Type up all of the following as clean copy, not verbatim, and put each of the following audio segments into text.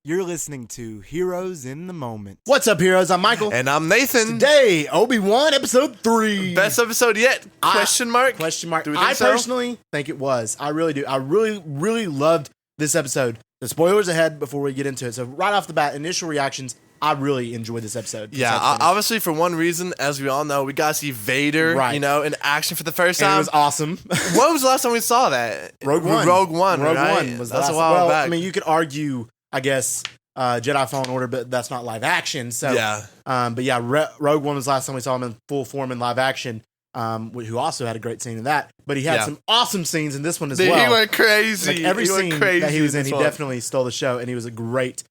You're listening to Heroes in the Moment. What's up, heroes? I'm Michael. And I'm Nathan. Today, Obi-Wan episode 3. Best episode yet? Question mark? Question mark. Do we think I so? personally think it was. I really do. I really loved this episode. The spoilers ahead before we get into it. So right off the bat, initial reactions, I really enjoyed this episode. Yeah, obviously for one reason, as we all know, we got to see Vader, Right. in action for the first And time. it was awesome. When was the last time we saw that? Rogue One. Rogue One, Rogue right? One was the That's last a while well, back. I mean, you could argue, I guess, Jedi Fallen Order, but that's not live action. So, Yeah. But yeah, Rogue One was the last time we saw him in full form in live action. Who also had a great scene in that, but he had some awesome scenes in this one as well. He went crazy. Like every scene that he was in, he one. definitely stole the show, and he was a great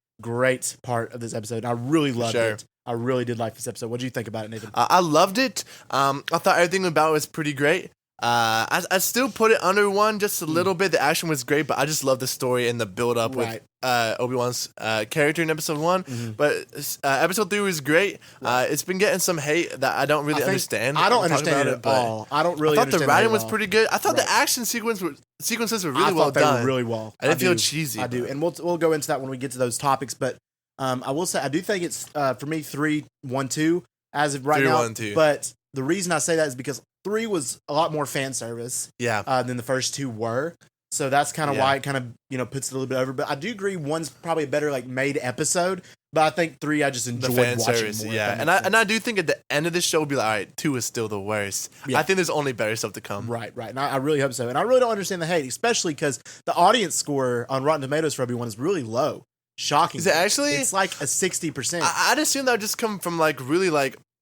part of this episode. And I really loved it. I really did like this episode. What did you think about it, Nathan? I loved it. I thought everything about it was pretty great. I still put it under one just a little bit. The action was great, but I just love the story and the build up with Obi-Wan's character in episode 1. Mm-hmm. But episode 3 was great. It's been getting some hate that I don't really understand. I don't understand it at all. I don't really. I thought the understand writing it was all. pretty good. I thought the action sequences were really I well thought they done. were really well. I didn't feel cheesy. I do, and we'll go into that when we get to those topics. But I will say I do think it's for me 3-1-2 as of right now. 3-1-2. But the reason I say that is because 3 was a lot more fan service. Yeah. Than the first 2 were. So that's kind of why it kind of puts it a little bit over. But I do agree 1's probably a better made episode. But I think 3 I just enjoyed The fan watching service, more. yeah. And I do think at the end of the show we'll be like, all right, 2 is still the worst. Yeah. I think there's only better stuff to come. Right. And I really hope so. And I really don't understand the hate, especially because the audience score on Rotten Tomatoes for Obi-Wan is really low. Shocking. Is it actually? It's like a 60%. I'd assume that would just come from really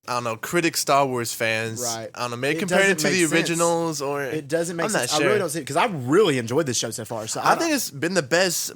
I don't know, critic Star Wars fans. Right. I don't know, maybe It comparing it to doesn't the make sense. originals or It doesn't make I'm sense. not sure. I really don't see it because I really enjoyed this show so far. So I think it's been the best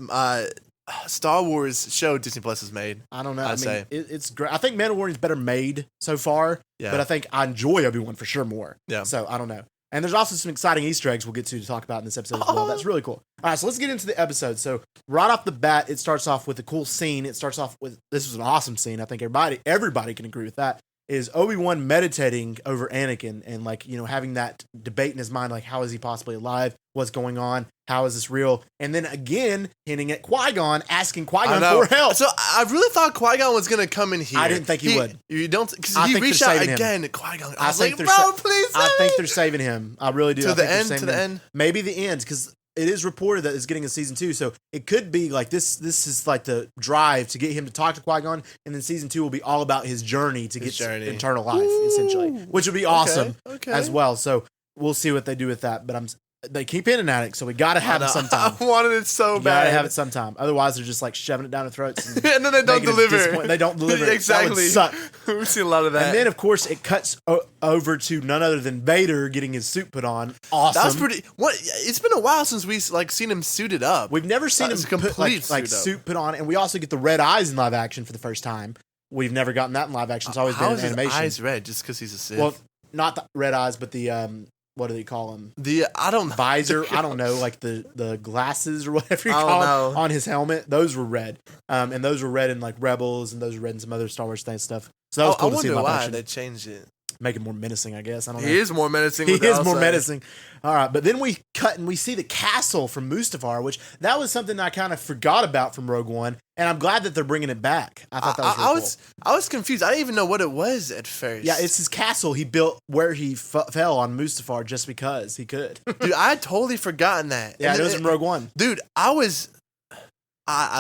Star Wars show Disney Plus has made. I don't know. I'd say. It's great. I think Mandalorian's better made so far. Yeah. But I think I enjoy Obi-Wan for sure more. Yeah. So I don't know. And there's also some exciting Easter eggs we'll get to talk about in this episode as well. That's really cool. All right, so let's get into the episode. So right off the bat, it starts off with a cool scene. It starts off with, this was an awesome scene. I think everybody can agree with that, is Obi-Wan meditating over Anakin and having that debate in his mind, like how is he possibly alive? What's going on? How is this real? And then again, hinting at Qui-Gon, asking Qui-Gon for help. So I really thought Qui-Gon was going to come in here. I didn't think he would. You don't, because I he think reached they're out saving him. again to Qui-Gon. I I was think like, they're bro, please I think they're saving him. I really do. To I the think they're end, saving to the him. end. Maybe the end, because it is reported that it's getting a season 2, so it could be like this. This is like the drive to get him to talk to Qui-Gon, and then season 2 will be all about his journey to get eternal life, essentially, which would be awesome as well. So we'll see what they do with that. But they keep hinting at it, so we got to have it sometime. I wanted it so bad. Gotta have it sometime. Otherwise, they're just like shoving it down their throats, and then they don't deliver. They don't deliver. Exactly. That would suck. We've seen a lot of that. And then, of course, it cuts over to none other than Vader getting his suit put on. Awesome. That's pretty. It's been a while since we've seen him suited up. We've never seen him complete put suit put on, and we also get the red eyes in live action for the first time. We've never gotten that in live action. It's always been in animation. His eyes red just because he's a Sith? Well, not the red eyes, but the what do they call them? I don't know. Visor. I don't know, like the glasses or whatever you call them on his helmet. Those were red, and those were red in like Rebels, and those were red in some other Star Wars stuff. So that was cool to see in live why action. They changed it. Make it more menacing, I guess. I don't know. He is more menacing. He is more menacing. All right, but then we cut and we see the castle from Mustafar, which that was something I kind of forgot about from Rogue One, and I'm glad that they're bringing it back. I thought that was really cool. I was confused. I didn't even know what it was at first. Yeah, it's his castle he built where he fell on Mustafar just because he could. Dude, I had totally forgotten that. Yeah, it was in Rogue One. Dude, I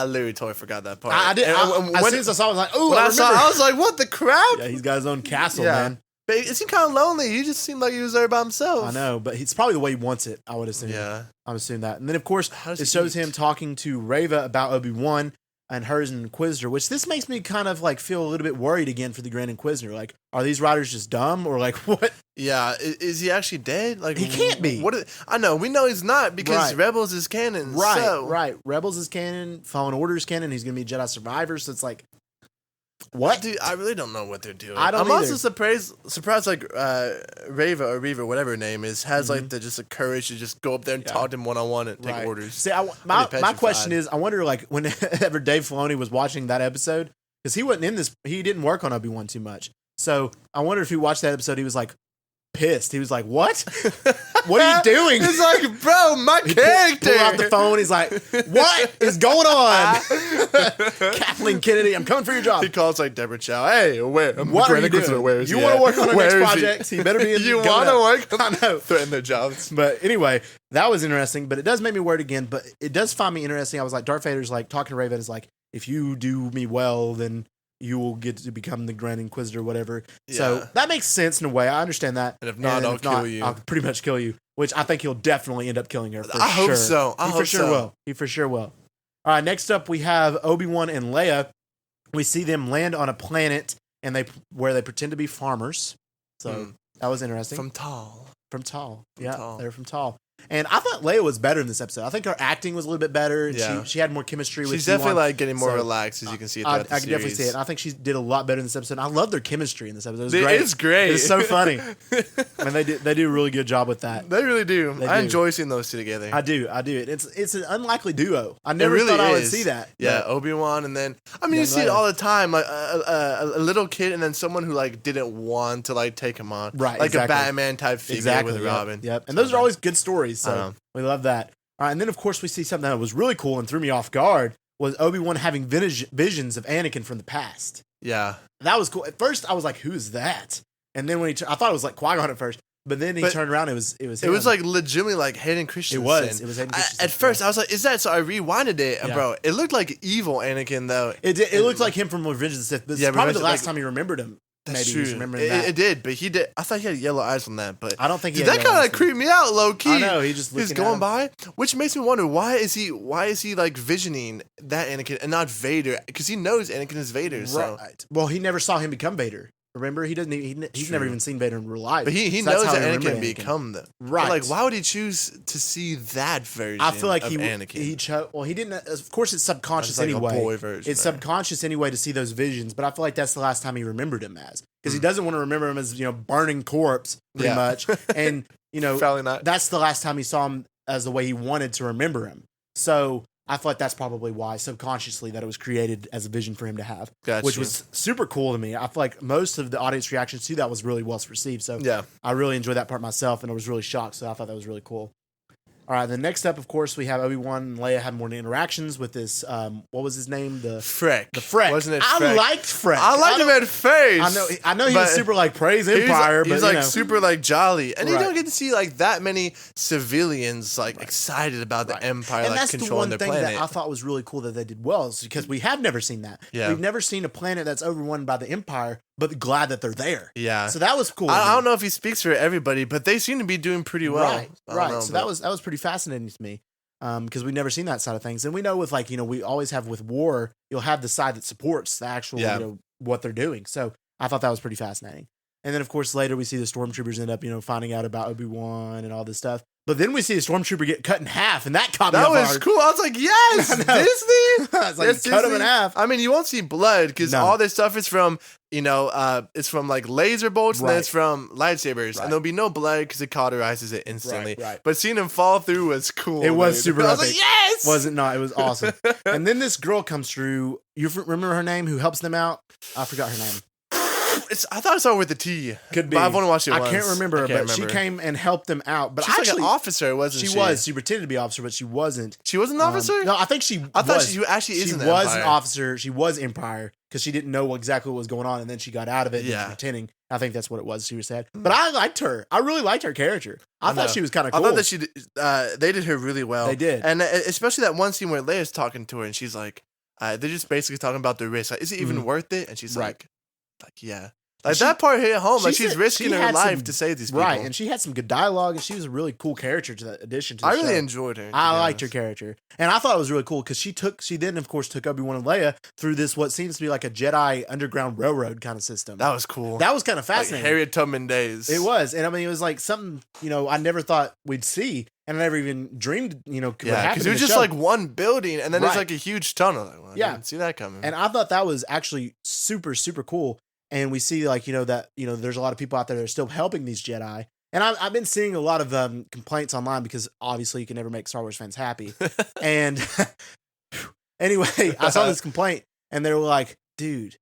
literally totally forgot that part. I did. As soon as I saw it, I was like, "Oh, I was like, what the crap?" Yeah, he's got his own castle, man. But it seemed kind of lonely. He just seemed like he was there by himself. I know, but it's probably the way he wants it, I would assume. Yeah. I would assume that. And then, of course, it shows him talking to Reva about Obi-Wan and her as an Inquisitor, which this makes me kind of like feel a little bit worried again for the Grand Inquisitor. Like, are these writers just dumb or like what? Yeah. Is he actually dead? Like, he can't be. I know. We know he's not because Rebels is canon. Right. Rebels is canon. Fallen Order is canon. He's going to be a Jedi survivor. So it's like, what? Dude, I really don't know what they're doing. I'm also surprised like Reva, whatever her name is, has like the courage to just go up there and talk to him one-on-one and take orders. See, my question is, I wonder like whenever Dave Filoni was watching that episode, because he wasn't in this, he didn't work on Obi-Wan too much. So I wonder if he watched that episode, he was like, pissed. He was like, "What? What are you doing?" He's like, bro, my character. Pull out the phone. He's like, "What is going on?" Kathleen Kennedy, I'm coming for your job. He calls like Deborah Chow. Hey, where? What are you doing? Where is you he want to at? work on our Where next is he? project? He better be in You want to work? I know. Threaten their jobs. But anyway, that was interesting. But it does make me worried again. But it does find me interesting. I was like, Darth Vader's like talking to Raven is like, if you do me well, then you will get to become the Grand Inquisitor, whatever. Yeah. So that makes sense in a way. I understand that. And if not, I'll kill you. I'll pretty much kill you. Which I think he'll definitely end up killing her. I hope so. He for sure will. He for sure will. All right, next up we have Obi-Wan and Leia. We see them land on a planet where they pretend to be farmers. So that was interesting. From Tal. They're from Tal. And I thought Leia was better in this episode. I think her acting was a little bit better. And she had more chemistry with She's definitely Obi-Wan. like getting more relaxed, as you can see throughout the series. I can definitely see it. I think she did a lot better in this episode. I love their chemistry in this episode. It's great. It's so funny. And they do a really good job with that. They really do. I enjoy seeing those two together. I do. It's an unlikely duo. I never thought I would see that. Yeah, Obi-Wan, and then you see it all the time, like a little kid, and then someone who like didn't want to like take him on, right? Like a Batman type figure with Robin. Yep. And those are always good stories. So we love that. All right, and then of course we see something that was really cool and threw me off guard was Obi-Wan having visions of Anakin from the past. Yeah, that was cool. At first I was like, "Who's that?" And then when I thought it was like Qui-Gon at first. But then he turned around. It was him. It was like legitimately like Hayden Christensen. It was Hayden Christensen. At first, I was like, "Is that?" So I rewinded it, and bro, it looked like evil Anakin though. It did. It looked like him from Revenge of the Sith. This is probably the last time you remembered him. That's Maybe true. He's remembering that. It did, but he did. I thought he had yellow eyes on that, but I don't think he. That kind of creeped me out, low key. I know. He's going by, which makes me wonder why is he like visioning that Anakin and not Vader? Because he knows Anakin is Vader. So. Right. Well, he never saw him become Vader. Remember, he doesn't. He's never even seen Vader in real life. But he knows that Anakin become them. Right. But like, why would he choose to see that version? I feel like of Anakin? He chose. Well, he didn't. Of course, it's subconscious anyway. A boy version. It's subconscious anyway to see those visions. But I feel like that's the last time he remembered him as, because he doesn't want to remember him as burning corpse pretty much. And probably not. That's the last time he saw him as the way he wanted to remember him. So I feel like that's probably why subconsciously that it was created as a vision for him to have, which was super cool to me. I feel like most of the audience reactions to that was really well received. So I really enjoyed that part myself, and I was really shocked. So I thought that was really cool. All right, the next up, of course, we have Obi-Wan and Leia had more interactions with this. What was his name? The Freck. The Freck. Wasn't it? I liked Freck. I liked him at first. I know he was super like praise Empire, he's but like super like jolly, and you don't get to see like that many civilians like excited about the Empire, and like that's controlling the their one thing planet. that I thought was really cool that they did well, is because we have never seen that. Yeah. We've never seen a planet that's overrun by the Empire, but glad that they're there. Yeah. So that was cool. I don't know if he speaks for everybody, but they seem to be doing pretty well. Right. So that was pretty fascinating to me. Because we've never seen that side of things. And we know with we always have with war, you'll have the side that supports the actual, what they're doing. So I thought that was pretty fascinating. And then, of course, later we see the stormtroopers end up, finding out about Obi-Wan and all this stuff. But then we see a stormtrooper get cut in half, and that caught me off guard. That was cool. I was like, yes, Disney. I was like, cut him in half. I mean, you won't see blood because all this stuff is from, it's from like laser bolts, and then it's from lightsabers, and there'll be no blood because it cauterizes it instantly. Right. But seeing him fall through was cool. It was super epic. I was like, yes! Was it not? It was awesome. And then this girl comes through. You remember her name? Who helps them out? I forgot her name. I thought it started with a T. Could be. But I've only watched it once. I can't remember, but she came and helped them out. But she's actually, like an officer, wasn't she? She was. She pretended to be an officer, but she wasn't. She was an officer? No, I think she I thought she actually is in the was Empire. An officer. She was Empire because she didn't know exactly what was going on, and then she got out of it and was pretending. I think that's what it was she was said. But I liked her. I really liked her character. I thought she was kind of cool. I thought that they did her really well. They did. And especially that one scene where Leia's talking to her, and she's like, they're just basically talking about the risk. Like, is it even worth it? And she's like, yeah. Like that part hit home. Like she's risking her life to save these people. Right, and she had some good dialogue, and she was a really cool character to that addition to the show. I really enjoyed her. I liked her character. And I thought it was really cool because she then, of course, took Obi-Wan and Leia through this, what seems to be like a Jedi Underground Railroad kind of system. That was cool. That was kind of fascinating. Like Harriet Tubman days. It was. And I mean, it was like something, I never thought we'd see. And I never even dreamed, could happen. Because it was just like one building, and then there's like a huge tunnel. Like, well, I didn't see that coming. And I thought that was actually super, super cool. And we see that there's a lot of people out there that are still helping these Jedi. And I've been seeing a lot of complaints online because obviously you can never make Star Wars fans happy. And anyway, I saw this complaint and they were like, dude,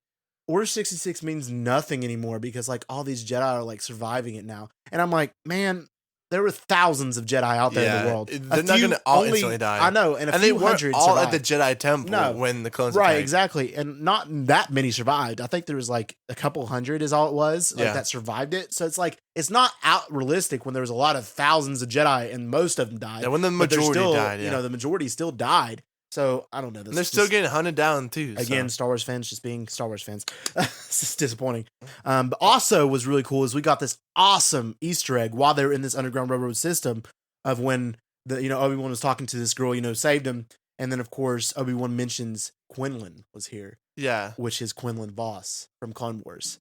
Order 66 means nothing anymore because like all these Jedi are like surviving it now. And I'm like, man, there were thousands of Jedi out there in the world. They're not going to all instantly die. I know, and they weren't all survived. at the Jedi Temple when the clones right, attacked. exactly, and not that many survived. I think there was like a couple hundred is all it was that survived it. So it's like it's not out realistic when there was a lot of thousands of Jedi and most of them died. Yeah, when the majority died, you know, the majority still died. So I don't know. And they're still getting hunted down too. Again, Star Wars fans just being Star Wars fans. It's just disappointing. But also was really cool is we got this awesome Easter egg while they were in this underground railroad system of when Obi-Wan was talking to this girl, saved him, and then of course Obi-Wan mentions Quinlan was here. Yeah, which is Quinlan Voss from Clone Wars.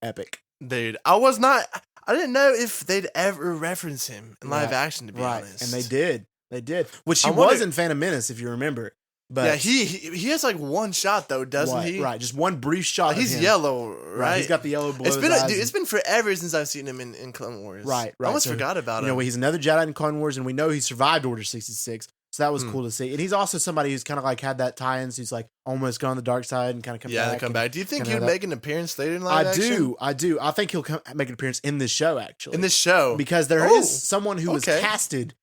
Epic, dude. I didn't know if they'd ever reference him in live action. To be honest, and they did. They did, which he was in Phantom Menace, if you remember. But yeah, he has like one shot though, doesn't he? Right, just one brief shot. He's yellow, right? He's got the yellow blue. It's been forever since I've seen him in Clone Wars. Right. I almost forgot about him. He's another Jedi in Clone Wars, and we know he survived Order 66. So that was cool to see. And he's also somebody who's kind of like had that tie-ins. Who's like almost gone the dark side and kind of come back. Yeah, come back. Do you think he'd make an appearance later in live action? I do. I think he'll make an appearance in this show, actually. In this show? Because there is someone who was casted,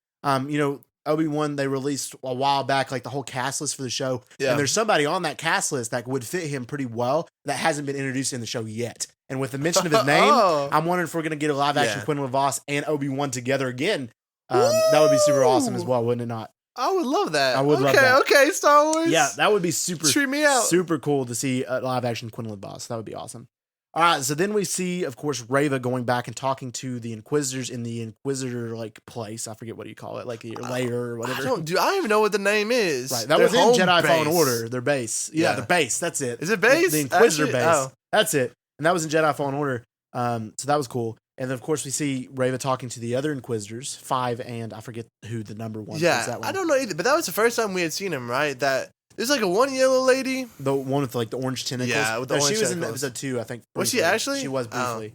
Obi-Wan, they released a while back, like the whole cast list for the show. Yeah. And there's somebody on that cast list that would fit him pretty well that hasn't been introduced in the show yet. And with the mention of his name, I'm wondering if we're going to get a live action Quinlan Voss and Obi-Wan together again. That would be super awesome as well, wouldn't it not? I would love that. I would love that. Okay, Star Wars. Yeah, that would be super. Treat me out. Super cool to see a live action Quinlan Voss. That would be awesome. All right, so then we see, of course, Reva going back and talking to the Inquisitors in the Inquisitor place. I forget what you call it, like your lair or whatever. I don't even know what the name is. Right, that was in Jedi Fallen Order. Their base, the base. That's it. Is it base? The Inquisitor base. Oh. That's it, and that was in Jedi Fallen Order. So that was cool. And then, of course, we see Reva talking to the other Inquisitors, 5, and I forget who the number one is. Yeah, I don't know either, but that was the first time we had seen him, right? That. There's like a one yellow lady. The one with like the orange tentacles. Yeah, with the orange she was tentacles. in episode 2, I think. Was she actually? She was briefly.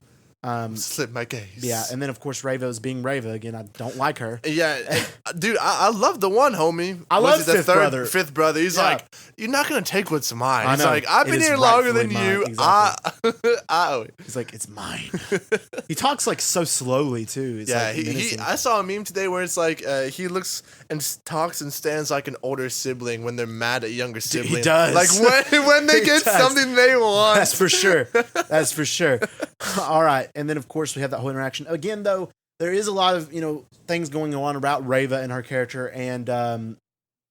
Slip my gaze. Yeah, and then of course Reva's being Reva again. I don't like her. Yeah, dude, I love the one homie. I love the fifth brother. He's like, you're not gonna take what's mine. He's like, I've been here longer than you. Exactly. He's like, it's mine. He talks like so slowly too. It's like I saw a meme today where it's like he looks and talks and stands like an older sibling when they're mad at younger sibling. He does. Like when they get something they want. That's for sure. That's for sure. All right. And then, of course, we have that whole interaction. Again, though, there is a lot of, things going on about Reva and her character. And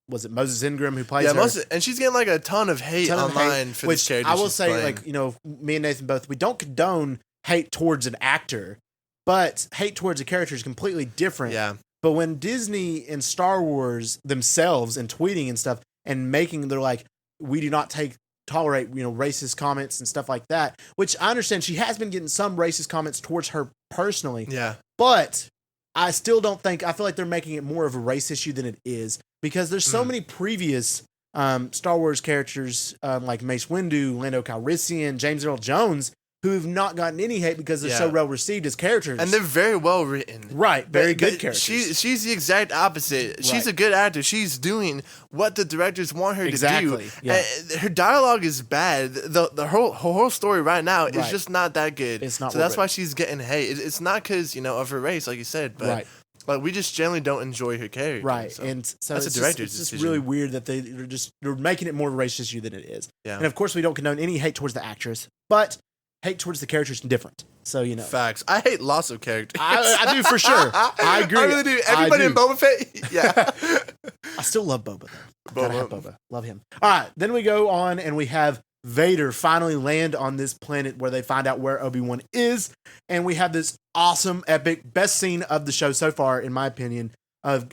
was it Moses Ingram who plays her? And she's getting like a ton of hate online for this character. I will say, me and Nathan both, we don't condone hate towards an actor, but hate towards a character is completely different. Yeah. But when Disney and Star Wars themselves and tweeting and stuff and they're like, we do not tolerate racist comments and stuff like that, which I understand she has been getting some racist comments towards her personally. Yeah. But I still don't think, I feel like they're making it more of a race issue than it is because there's so many previous Star Wars characters like Mace Windu, Lando Calrissian, James Earl Jones, who've not gotten any hate because they're so well received as characters. And they're very well written. Right. Very good characters. She's the exact opposite. She's a good actor. She's doing what the directors want her to do. Yeah. Her dialogue is bad. The whole story right now is just not that good. It's not. So that's why she's getting hate. It's not because, of her race, like you said, but like we just generally don't enjoy her character. Right. So and so that's it's a director's decision. It's decision. just really weird that they're making it more of a race issue than it is. Yeah. And of course we don't condone any hate towards the actress, but hate towards the characters is different. So, Facts. I hate lots of characters. I do for sure. I agree. I really do. Everybody in Boba Fett. Yeah. I still love Boba though. Gotta have Boba. Love him. All right. Then we go on and we have Vader finally land on this planet where they find out where Obi-Wan is. And we have this awesome, epic, best scene of the show so far, in my opinion, of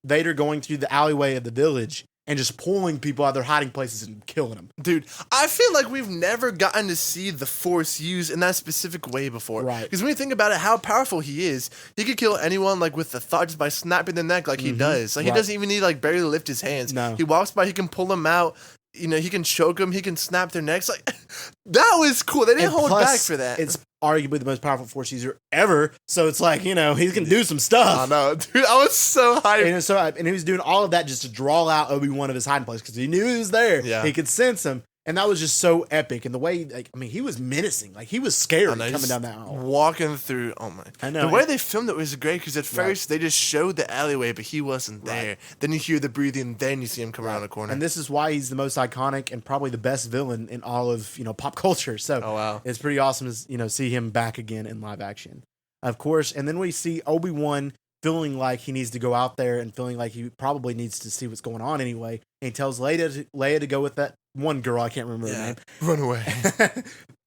Vader going through the alleyway of the village and just pulling people out of their hiding places and killing them. Dude, I feel like we've never gotten to see the Force used in that specific way before. Right. Because when you think about it, how powerful he is, he could kill anyone like with the thought just by snapping their neck like he does. Like he doesn't even need like barely lift his hands. No. He walks by, he can pull them out. He can choke them. He can snap their necks. Like that was cool. They didn't hold back for that. It's arguably the most powerful Force user ever. So it's like, he can do some stuff. I know, dude. I was so hyped. And he was doing all of that just to draw out Obi-Wan of his hiding place because he knew he was there. Yeah. He could sense him. And that was just so epic. And the way, like, I mean, he was menacing. Like, he was scary know, coming down that aisle. Walking through, oh my. I know. The way they filmed it was great because at first they just showed the alleyway, but he wasn't there. Right. Then you hear the breathing, then you see him come around the corner. And this is why he's the most iconic and probably the best villain in all of, pop culture. So Oh, wow. it's pretty awesome to, see him back again in live action. Of course, and then we see Obi-Wan feeling like he needs to go out there and feeling like he probably needs to see what's going on anyway. And he tells Leia to go with that one girl, I can't remember her name. Run away.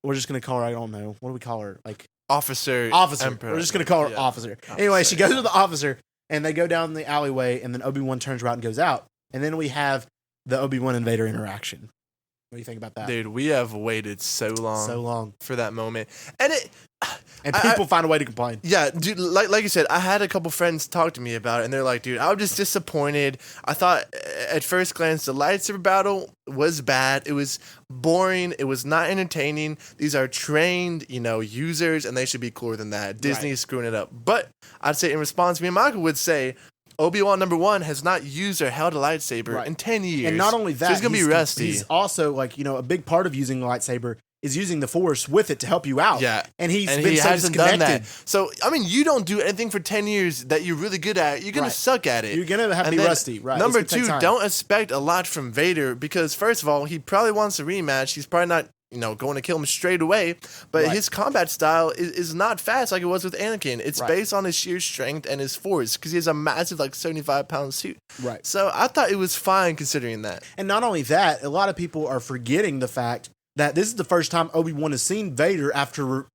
We're just going to call her, I don't know. What do we call her? Like Officer. Emperor. We're just going to call her Officer. Anyway, she goes with the officer and they go down the alleyway and then Obi-Wan turns around and goes out. And then we have the Obi-Wan and Vader interaction. What do you think about that? Dude, we have waited so long for that moment. And people find a way to complain. Yeah, dude, like you said, I had a couple friends talk to me about it, and they're like, dude, I was just disappointed. I thought, at first glance, the lightsaber battle was bad. It was boring. It was not entertaining. These are trained, users, and they should be cooler than that. Disney is screwing it up. But I'd say in response, me and Michael would say, Obi-Wan #1 has not used or held a lightsaber in 10 years. And not only that, so he's going to be rusty. He's also, a big part of using the lightsaber is using the Force with it to help you out. Yeah. And he been so hasn't done disconnected. that. So, I mean, you don't do anything for 10 years that you're really good at. You're going to suck at it. You're going to have to be rusty. Right. Number 2, don't expect a lot from Vader because, first of all, he probably wants a rematch. He's probably not, going to kill him straight away. But his combat style is not fast like it was with Anakin. It's based on his sheer strength and his force because he has a massive, 75-pound suit. Right. So I thought it was fine considering that. And not only that, a lot of people are forgetting the fact that this is the first time Obi-Wan has seen Vader after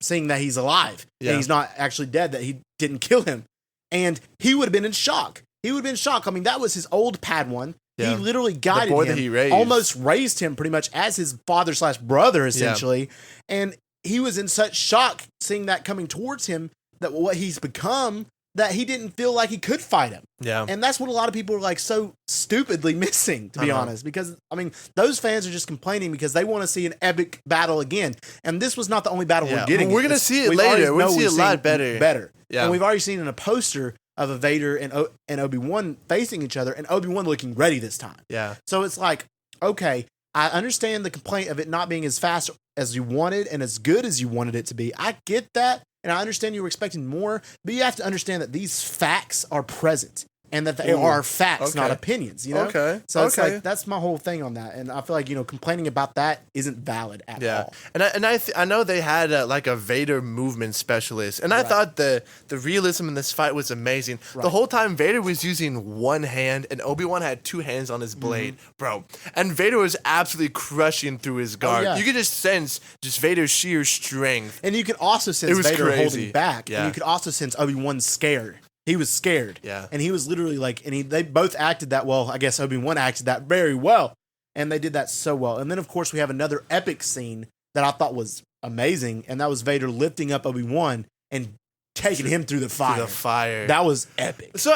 seeing that he's alive. Yeah. And he's not actually dead, that he didn't kill him. And he would have been in shock. He would have been in shock. I mean, that was his old Padawan. Yeah. He literally guided him, that he raised. Almost raised him pretty much as his father/brother, essentially. Yeah. And he was in such shock seeing that coming towards him, that what he's become, that he didn't feel like he could fight him. Yeah. And that's what a lot of people are so stupidly missing, to be honest. Because, I mean, those fans are just complaining because they want to see an epic battle again. And this was not the only battle we're getting. We're going to see it later. We're going to see it a lot better. Yeah. And we've already seen in a poster of a Vader and Obi-Wan facing each other, and Obi-Wan looking ready this time. Yeah. So it's like, okay, I understand the complaint of it not being as fast as you wanted and as good as you wanted it to be. I get that. And I understand you were expecting more, but you have to understand that these facts are present and that they are facts, not opinions, Okay. So it's like, that's my whole thing on that. And I feel like, complaining about that isn't valid at all. And I know they had a Vader movement specialist, and I thought the realism in this fight was amazing. Right. The whole time Vader was using one hand and Obi-Wan had two hands on his blade, bro. And Vader was absolutely crushing through his guard. You could just sense Vader's sheer strength. And you could also sense Vader holding back. Yeah. And you could also sense Obi-Wan scared. He was scared. Yeah. And he was literally they both acted that well. I guess Obi-Wan acted that very well. And they did that so well. And then, of course, we have another epic scene that I thought was amazing. And that was Vader lifting up Obi-Wan and taking him through the fire. That was epic. So,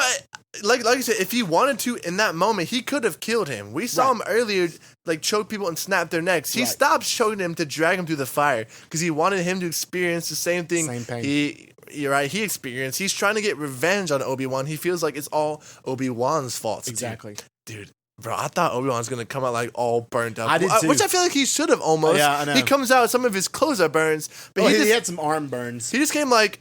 like I said, if he wanted to in that moment, he could have killed him. We saw him earlier, choke people and snap their necks. He stopped choking him to drag him through the fire because he wanted him to experience the same thing. Same pain. He experienced. He's trying to get revenge on Obi-Wan. He feels like it's all Obi-Wan's fault. Exactly. Dude, bro, I thought Obi-Wan's going to come out all burnt up. I did too. Which I feel like he should have almost. Yeah, I know. He comes out, some of his clothes are burns. But he had some arm burns. He just came I'm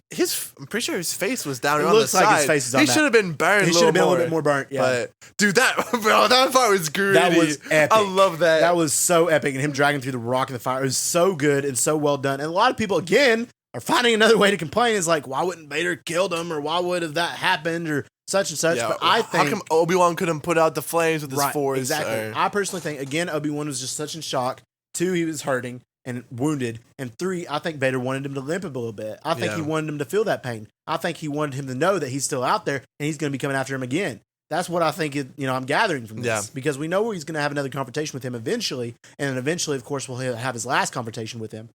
pretty sure his face was down on the looks side. like his face is on He should have been burned He should have been a little bit more burnt, yeah. But, dude, that part was great. That was epic. I love that. That was so epic. And him dragging through the rock and the fire. It was so good and so well done. And a lot of people, again, are finding another way to complain. Is like, why wouldn't Vader killed him, or why would have that happened, or such and such? Yeah, but I think, how come Obi-Wan couldn't put out the flames with his force? Exactly. I personally think, again, Obi-Wan was just such in shock. 2, he was hurting and wounded, and 3, I think Vader wanted him to limp a little bit. I think he wanted him to feel that pain. I think he wanted him to know that he's still out there and he's going to be coming after him again. That's what I think. I'm gathering from this because we know he's going to have another confrontation with him eventually, and then eventually, of course, we'll have his last confrontation with him.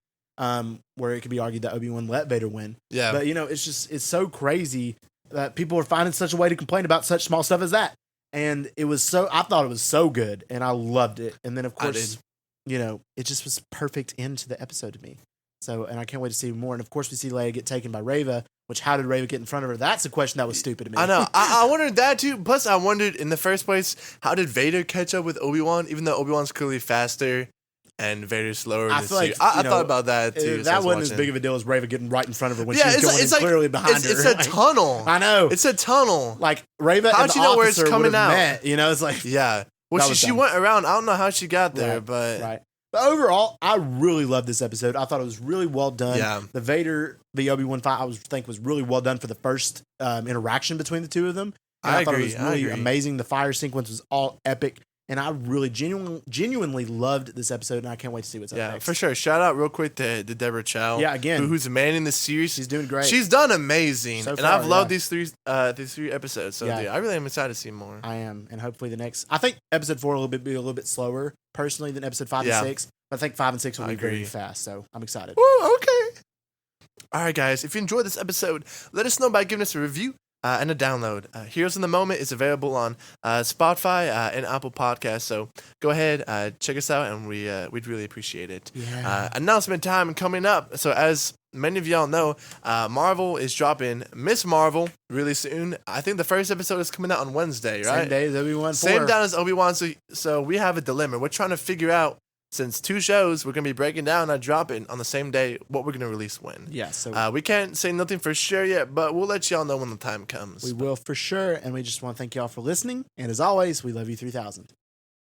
Where it could be argued that Obi-Wan let Vader win. Yeah. But, it's so crazy that people are finding such a way to complain about such small stuff as that. And I thought it was so good, and I loved it. And then, of course, it just was perfect end to the episode to me. So, and I can't wait to see more. And, of course, we see Leia get taken by Reva, which how did Reva get in front of her? That's a question that was stupid to me. I know. I wondered that, too. Plus, I wondered, in the first place, how did Vader catch up with Obi-Wan, even though Obi-Wan's clearly faster? and Vader's lower. I feel like, I thought about that too. That wasn't as big of a deal as Reva getting right in front of her when Yeah, she was it's going like- clearly behind her. It's a tunnel. I know. It's a tunnel. Like Reva How'd and the you know where it's officer coming would've out? met, it's like Yeah. Well, That was she dumb. went around. I don't know how she got there, but right. But overall, I really loved this episode. I thought it was really well done. Yeah. The Vader, the Obi-Wan fight, I think was really well done for the first interaction between the two of them. And I thought it was really amazing. The fire sequence was all epic. And I really genuinely loved this episode, and I can't wait to see what's up next. for sure. Shout out real quick to Deborah Chow. Yeah, again. Who's manning the series. She's doing great. She's done amazing. So and far, I've loved yeah. these three episodes. So, Yeah. dude, I really am excited to see more. I am. And hopefully the next... I think episode 4 will be a little bit slower, personally, than episode 5 Yeah. and 6. But I think 5 and 6 will I be very agree. fast, so I'm excited. Woo, okay. All right, guys. If you enjoyed this episode, let us know by giving us a review and a download. Heroes in the Moment is available on Spotify and Apple Podcasts. So go ahead, check us out, and we'd really appreciate it. Yeah. Announcement time coming up. So as many of y'all know, Marvel is dropping Miss Marvel really soon. I think the first episode is coming out on Wednesday, right? Same day as Obi-Wan 4. Same down as Obi-Wan. So we have a dilemma. We're trying to figure out, since 2 shows, we're going to be breaking down and dropping on the same day what we're going to release when. Yeah, so We can't say nothing for sure yet, but we'll let y'all know when the time comes. we will for sure. And we just want to thank y'all for listening. And as always, we love you 3000.